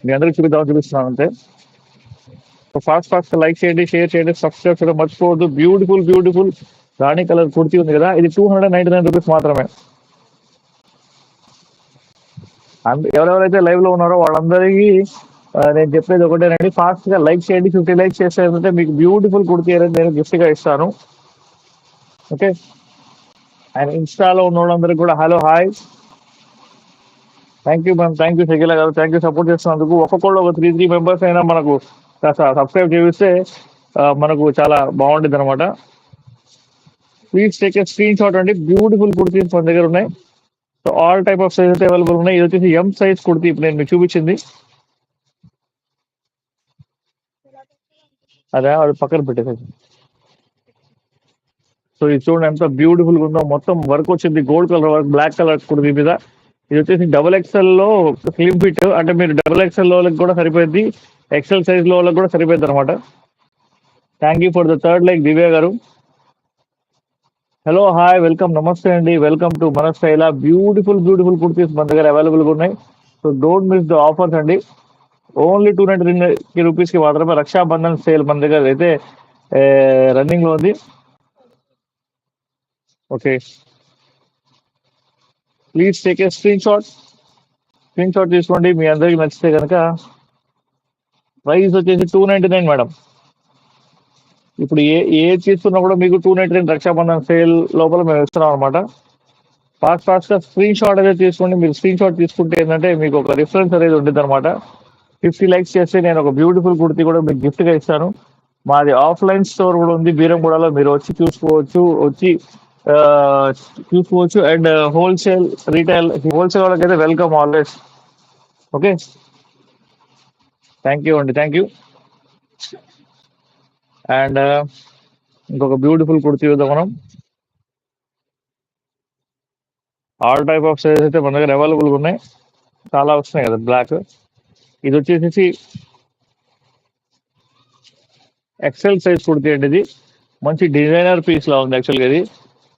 మీ అందరికి చూపిస్తున్నాను అంతే. సో ఫాస్ట్ లైక్ చేయండి, షేర్ చేయండి, సబ్స్క్రైబ్ చేయడం మర్చిపోవద్దు. బ్యూటిఫుల్ బ్యూటిఫుల్ రాణి కలర్ కుర్తీ ఉంది కదా, ఇది ₹299 మాత్రమే. ఎవరెవరైతే లైవ్ లో ఉన్నారో వాళ్ళందరికీ నేను చెప్పేది ఒకటేనండి, ఫాస్ట్ గా లైక్ చేయండి. 50 లైక్స్ చేస్తే ఏంటంటే మీకు బ్యూటిఫుల్ కుర్తీ అనేది నేను గిఫ్ట్ గా ఇస్తాను. ఓకే. అండ్ ఇన్స్టాలో ఉన్న వాళ్ళందరికీ కూడా hello hi. Thank you ma'am, thank you Shakeela గారు, థ్యాంక్ యూ సపోర్ట్ చేస్తున్నందుకు. ఒక్కొక్కళ్ళు ఒక 3 మెంబర్స్ అయినా మనకు కాస్త సబ్స్క్రైబ్ చేస్తే మనకు చాలా బాగుంటుంది అనమాట. Please take a screen shot అండి. బ్యూటిఫుల్ కుర్తీస్ మన దగ్గర ఉన్నాయి. So all type of sizes available ఉన్నాయి. ఇది వచ్చేసి ఎం సైజ్ కుర్తీ, ఇప్పుడు నేను మీకు చూపించింది అదే, అది పక్కన పెట్టేసి. సో ఇది చూడండి ఎంత బ్యూటిఫుల్ గా ఉందో, మొత్తం వర్క్ వచ్చింది, gold colour work, black colour kurti మీద. ఇది వచ్చేసి XXL లో స్లిమ్ ఫిట్, అంటే మీరు XXL లో వాళ్ళకి కూడా సరిపోయింది, ఎక్సెల్ సైజ్ లో వాళ్ళకి కూడా సరిపోయింది అనమాట. Thank you for the third like Divya garu. Hello hi, welcome, నమస్తే అండి, వెల్కమ్ టు మన స్టైల్. బ్యూటిఫుల్ బ్యూటిఫుల్ కుర్తీస్ మన దగ్గర అవైలబుల్ గా ఉన్నాయి. So don't miss the offers అండి. ఓన్లీ ₹299 కి మాత్రమే రక్షాబంధన్ సేల్ మన దగ్గర అయితే రన్నింగ్ లో ఉంది. Okay, please take a screen shot తీసుకోండి. మీ అందరికి నచ్చితే కనుక. ప్రైస్ వచ్చేసి 299 మేడం. ఇప్పుడు ఏ తీసుకున్నా కూడా మీకు 299 రక్షాబంధన్ సేల్ లోపల మేము ఇస్తున్నాం అనమాట. ఫాస్ట్ గా స్క్రీన్ షాట్ అనేది తీసుకోండి. మీరు స్క్రీన్ షాట్ తీసుకుంటే ఏంటంటే మీకు ఒక రిఫరెన్స్ అనేది ఉంటుంది అనమాట. 50 లైక్స్ చేస్తే నేను ఒక బ్యూటిఫుల్ కుర్తీ కూడా మీకు గిఫ్ట్ గా ఇస్తాను. మాది ఆఫ్లైన్ స్టోర్ కూడా ఉంది బీరంగూడలో, మీరు వచ్చి ఆ, చూసుకోవచ్చు. అండ్ హోల్సేల్ రీటైల్, హోల్సేల్ వాళ్ళకి అయితే welcome always. Okay, thank you అండి, థ్యాంక్ యూ. అండ్ ఇంకొక బ్యూటిఫుల్ కుర్తీ చూద్దాం మనం. ఆల్ టైప్ ఆఫ్ సైజ్ అయితే మన దగ్గర అవైలబుల్ ఉన్నాయి, చాలా వస్తున్నాయి కదా బ్లాక్. ఇది వచ్చేసి ఎక్సెల్ సైజ్ కుర్తీ అండి. ఇది మంచి డిజైనర్ పీస్ లా ఉంది యాక్చువల్గా. ఇది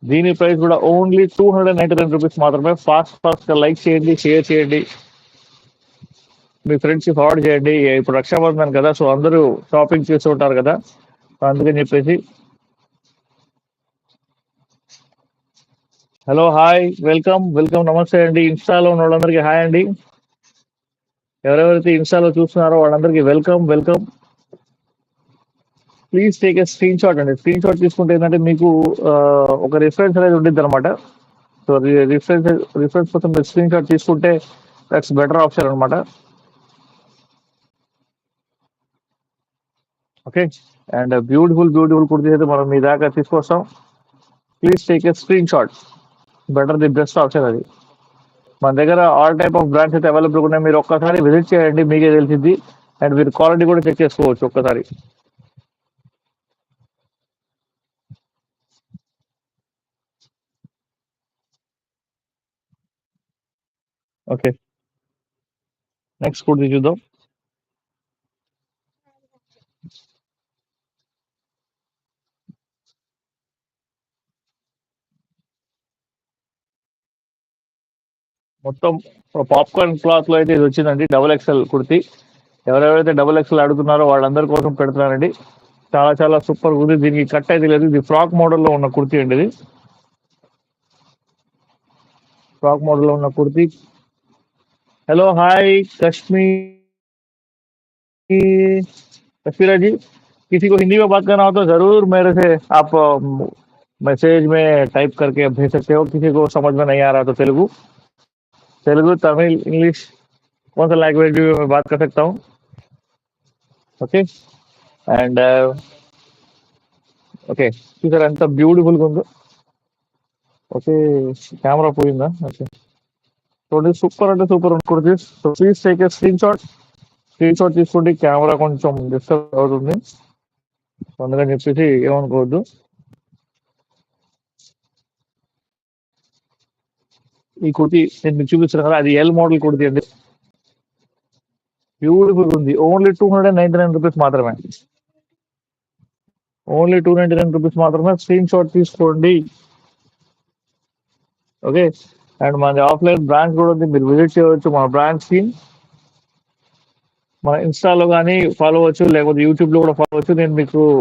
దీని ప్రైస్ కూడా ఓన్లీ ₹299 మాత్రమే. ఫాస్ట్ గా లైక్ చేయండి, షేర్ చేయండి, మీ ఫ్రెండ్స్ కి ఫార్వర్డ్ చేయండి. ఇప్పుడు రక్షాబంధన్ కదా, సో అందరూ షాపింగ్ చేస్తూ ఉంటారు కదా, సో అందుకని చెప్పేసి. హలో హాయ్, వెల్కమ్ వెల్కమ్, నమస్తే అండి. ఇన్స్టాలో ఉన్న వాళ్ళందరికీ హాయ్ అండి. ఎవరెవరైతే ఇన్స్టాలో చూస్తున్నారో వాళ్ళందరికీ welcome welcome. Please take a screen shot అండి. స్క్రీన్ షాట్ తీసుకుంటే ఏంటంటే మీకు ఒక రిఫరెన్స్ అనేది ఉంటుంది అనమాట. సో రిఫరెన్స్ కోసం మీరు స్క్రీన్ షాట్ తీసుకుంటే దట్స్ బెటర్ ఆప్షన్ అనమాట. Okay. And beautiful beautiful kurti అయితే మనం మీ దాకా తీసుకొస్తాం. Please take a screen shot. Better the best option అది. మన దగ్గర ఆల్ టైప్ ఆఫ్ బ్రాండ్స్ అయితే అవైలబుల్ ఉన్నాయి. మీరు ఒక్కసారి విజిట్ చేయండి, మీకే తెలిసింది. అండ్ మీరు క్వాలిటీ కూడా చెక్ చేసుకోవచ్చు ఒక్కసారి. ఓకే, నెక్స్ట్ కుర్తీ చూద్దాం. మొత్తం పాప్కార్న్ క్లాత్ లో అయితే ఇది వచ్చిందండి, XXL కుర్తీ. ఎవరెవరైతే XXL అడుగుతున్నారో వాళ్ళందరి కోసం పెడుతున్నానండి. చాలా చాలా సూపర్ ఉంది. దీనికి కట్ అయితే లేదు, ఇది ఫ్రాక్ మోడల్లో ఉన్న కుర్తీ అండి. ఇది ఫ్రాక్ మోడల్లో ఉన్న కుర్తీ. हेलो हाय कश्मीरा जी, किसी को हिंदी में बात करना हो तो जरूर मेरे से आप मैसेज में टाइप करके भेज सकते हो। किसी को समझ में नहीं आ रहा तो तेलुगु तेलुगु तमिल इंग्लिश कौन सा लैंग्वेज भी मैं बात कर सकता हूँ. ఓకే. అండ్ ఓకే, చూసారా ఎంత బ్యూటిఫుల్గా ఉందో. ఓకే, కెమెరా పోయిందా? ఓకే, చూడండి, సూపర్ అంటే సూపర్ ఉంటుంది. So please take a screen shot తీసుకోండి. కెమెరా కొంచెం డిస్టర్బ్ అవుతుంది, అందుకని చెప్పేసి ఏమనుకోవద్దు. ఈ కుర్తి నేను మీకు చూపిస్తున్నాను కదా, అది ఎల్ మోడల్ కుర్తి అండి. బ్యూటిఫుల్ ఉంది. ఓన్లీ ₹299 మాత్రమే. ఓన్లీ ₹299 మాత్రమే. స్క్రీన్ షాట్ తీసుకోండి. ఓకే. అండ్ మన ఆఫ్లైన్ బ్రాంచ్ కూడా ఉంది, మీరు విజిట్ చేయవచ్చు మన బ్రాంచ్ కి. మన ఇన్స్టాలో కానీ ఫాలో అవ్వచ్చు, లేకపోతే యూట్యూబ్లో కూడా ఫాలో అవ్వచ్చు. నేను మీకు